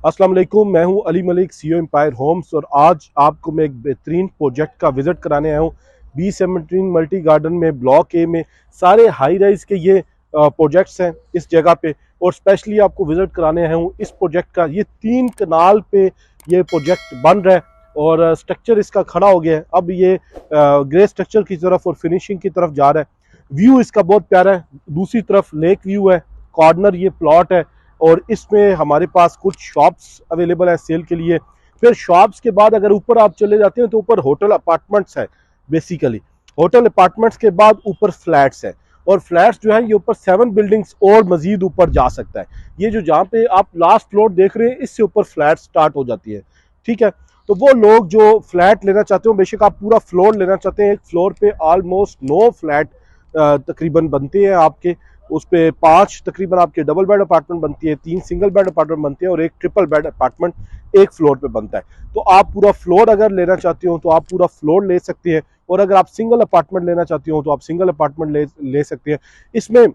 अस्सलाम वालेकुम, मैं हूं Ali Malik, CEO Empire Homes. और आज आपको मैं एक बेहतरीन प्रोजेक्ट का विजिट कराने आया हूं। B17 मल्टी गार्डन में ब्लॉक ए में सारे हाई राइज के ये प्रोजेक्ट्स हैं इस जगह पे। और स्पेशली आपको विजिट कराने आया हूं इस प्रोजेक्ट का। ये 3 कनाल पे ये प्रोजेक्ट बन रहा है और स्ट्रक्चर इसका खड़ा हो गया है। अब ये ग्रे स्ट्रक्चर की तरफ और फिनिशिंग की तरफ जा रहा है। व्यू इसका बहुत प्यारा है, दूसरी तरफ लेक व्यू है, कॉर्नर ये प्लॉट है और इसमें हमारे पास कुछ शॉप्स अवेलेबल है सेल के लिए। फिर शॉप्स के बाद अगर ऊपर आप चले जाते हैं तो ऊपर होटल अपार्टमेंट्स है। बेसिकली होटल अपार्टमेंट्स के बाद ऊपर फ्लैट्स है और फ्लैट्स जो है ये ऊपर 7 बिल्डिंग्स और मजीद ऊपर जा सकता है। ये जो जहाँ पे आप लास्ट फ्लोर देख रहे हैं इससे ऊपर फ्लैट स्टार्ट हो जाती है। ठीक है, तो वो लोग जो फ्लैट लेना चाहते हो, बेशक आप पूरा फ्लोर लेना चाहते हैं, एक फ्लोर पे ऑलमोस्ट 9 फ्लैट तकरीबन बनते हैं आपके। उस पे 5 तकरीबन आपके डबल बेड अपार्टमेंट बनती है, 3 सिंगल बेड अपार्टमेंट बनते हैं और एक ट्रिपल बेड अपार्टमेंट एक फ्लोर पे बनता है। तो आप पूरा फ्लोर अगर लेना चाहते हो तो आप पूरा फ्लोर ले सकते हैं और अगर आप सिंगल अपार्टमेंट लेना चाहते हो तो आप सिंगल अपार्टमेंट ले सकते हैं। इसमें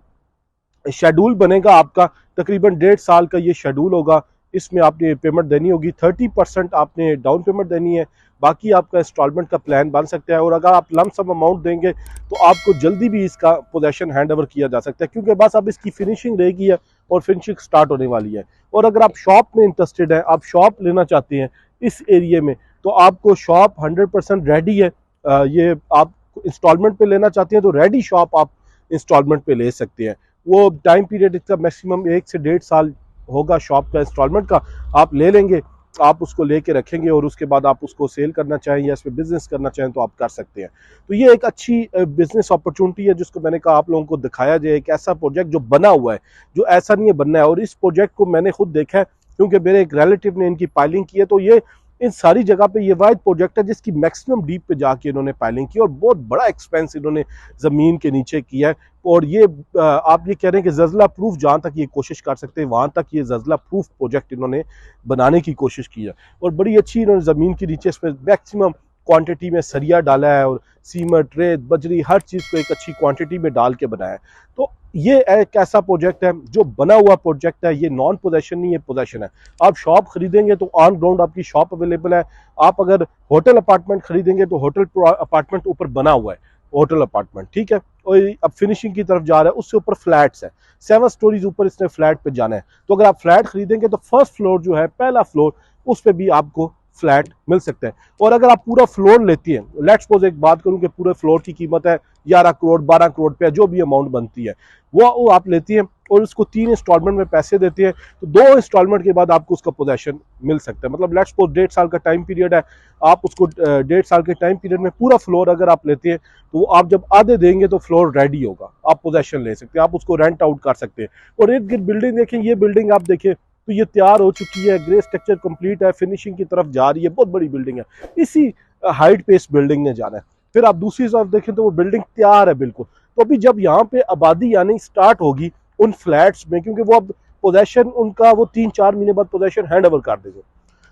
शेड्यूल बनेगा आपका, तकरीबन 1.5 साल का ये शेड्यूल होगा। इसमें आपने पेमेंट देनी होगी, 30% आपने डाउन पेमेंट देनी है, बाकी आपका इंस्टॉलमेंट का प्लान बन सकता है। और अगर आप लम सम अमाउंट देंगे तो आपको जल्दी भी इसका पोजेशन हैंड ओवर किया जा सकता है, क्योंकि बस अब इसकी फिनिशिंग रहेगी है और फिनिशिंग स्टार्ट होने वाली है। और अगर आप शॉप में इंटरेस्टेड है, आप शॉप लेना चाहते हैं इस एरिए में, तो आपको शॉप 100% रेडी है। ये आप इंस्टॉलमेंट पे लेना चाहते हैं तो रेडी शॉप आप इंस्टॉलमेंट पे ले सकते हैं। वो टाइम पीरियड इसका मैक्सिमम 1 से 1.5 साल होगा शॉप का इंस्टॉलमेंट का। आप ले लेंगे, आप उसको लेके रखेंगे और उसके बाद आप उसको सेल करना चाहें या इसमें बिजनेस करना चाहें तो आप कर सकते हैं। तो ये एक अच्छी बिजनेस अपॉर्चुनिटी है जिसको मैंने कहा आप लोगों को दिखाया जाए। एक ऐसा प्रोजेक्ट जो बना हुआ है, जो ऐसा नहीं है बनना है। और इस प्रोजेक्ट को मैंने खुद देखा है क्योंकि मेरे एक रिलेटिव ने इनकी पाइलिंग की है। तो ये इन सारी जगह पे ये वाइड प्रोजेक्ट है जिसकी मैक्सिमम डीप पे जाके इन्होंने पाइलिंग की और बहुत बड़ा एक्सपेंस इन्होंने जमीन के नीचे किया है। और ये आप ये कह रहे हैं कि जजला प्रूफ जहां तक ये कोशिश कर सकते हैं वहां तक ये जजला प्रूफ प्रोजेक्ट इन्होंने बनाने की कोशिश की है। और बड़ी अच्छी इन्होंने जमीन के नीचे इसमें मैक्सिमम क्वांटिटी में सरिया डाला है और सीमेंट, रेत, बजरी, हर चीज को एक अच्छी क्वांटिटी में डाल के बनाया है। तो ये एक ऐसा प्रोजेक्ट है जो बना हुआ प्रोजेक्ट है, ये नॉन पोजेशन नहीं है, पोजेशन है। आप शॉप खरीदेंगे तो ऑन ग्राउंड आपकी शॉप अवेलेबल है। आप अगर होटल अपार्टमेंट खरीदेंगे तो होटल अपार्टमेंट ऊपर बना हुआ है, होटल अपार्टमेंट। ठीक है, और अब फिनिशिंग की तरफ जा रहा है, उससे ऊपर फ्लैट्स है, 7 स्टोरीज ऊपर इसने फ्लैट पे जाना है। तो अगर आप फ्लैट खरीदेंगे तो फर्स्ट फ्लोर जो है, पहला फ्लोर, उस पर भी आपको फ्लैट मिल सकता है। और अगर आप पूरा फ्लोर लेती हैं, लेट्स सपोज एक बात करूं कि पूरे फ्लोर की कीमत है 11 करोड़ 12 करोड़ पे, जो भी अमाउंट बनती है वो आप लेती हैं और उसको 3 इंस्टॉलमेंट में पैसे देती है, तो 2 इंस्टॉलमेंट के बाद आपको उसका पोजेशन मिल सकता है। मतलब लेट्स सपोज 1.5 साल का टाइम पीरियड है, आप उसको 1.5 साल के टाइम पीरियड में पूरा फ्लोर अगर आप लेते हैं तो आप जब आधे देंगे तो फ्लोर रेडी होगा, आप पोजेशन ले सकते हैं, आप उसको रेंट आउट कर सकते हैं। और इर्द गिर्द बिल्डिंग देखें, ये बिल्डिंग आप देखें तो ये तैयार हो चुकी है, ग्रे स्ट्रक्चर कंप्लीट है, फिनिशिंग की तरफ जा रही है, बहुत बड़ी बिल्डिंग है। इसी हाइट पे इस बिल्डिंग ने जाना है। फिर आप दूसरी तरफ देखें तो वो बिल्डिंग तैयार है बिल्कुल। तो अभी जब यहाँ पे आबादी आनी स्टार्ट होगी उन फ्लैट्स में, क्योंकि वो अब पोजेशन उनका वो 3-4 महीने बाद पोजेशन हैंड ओवर कर देंगे,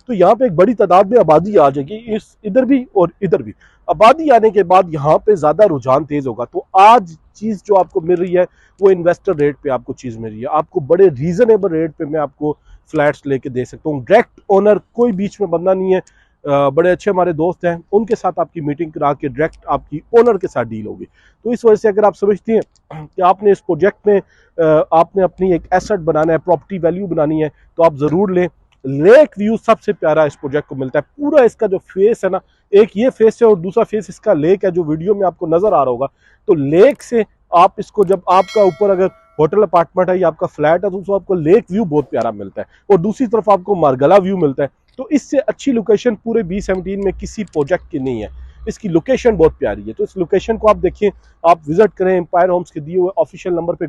तो यहाँ पे एक बड़ी तादाद में आबादी आ जाएगी, इस इधर भी और इधर भी। आबादी आने के बाद यहाँ पे ज्यादा रुझान तेज होगा। तो आज चीज जो आपको मिल रही है वो इन्वेस्टर रेट पे आपको चीज मिल रही है, आपको बड़े रीजनेबल रेट पे मैं आपको फ्लैट्स लेके दे सकता हूँ। डायरेक्ट ओनर, कोई बीच में बंदा नहीं है। बड़े अच्छे हमारे दोस्त हैं, उनके साथ आपकी मीटिंग करा के डायरेक्ट आपकी ओनर के साथ डील होगी। तो इस वजह से अगर आप समझती हैं कि आपने इस प्रोजेक्ट में आपने अपनी एक एसेट बनाना है, प्रॉपर्टी वैल्यू बनानी है, तो आप जरूर लें। लेक व्यू सबसे प्यारा इस प्रोजेक्ट को मिलता है। पूरा इसका जो फेस है ना, एक ये फेस है और दूसरा फेस इसका लेक है, जो वीडियो में आपको नजर आ रहा होगा। तो लेक से आप इसको, जब आपका ऊपर अगर होटल अपार्टमेंट है या आपका फ्लैट है, तो उसको आपको लेक व्यू बहुत प्यारा मिलता है और दूसरी तरफ आपको मारगला व्यू मिलता है। तो इससे अच्छी लोकेशन पूरे B17 में किसी प्रोजेक्ट की नहीं है। इसकी लोकेशन बहुत प्यारी है। तो इस लोकेशन को आप देखिए, आप विजिट करें, एम्पायर होम्स के दिए हुए ऑफिशियल नंबर पे।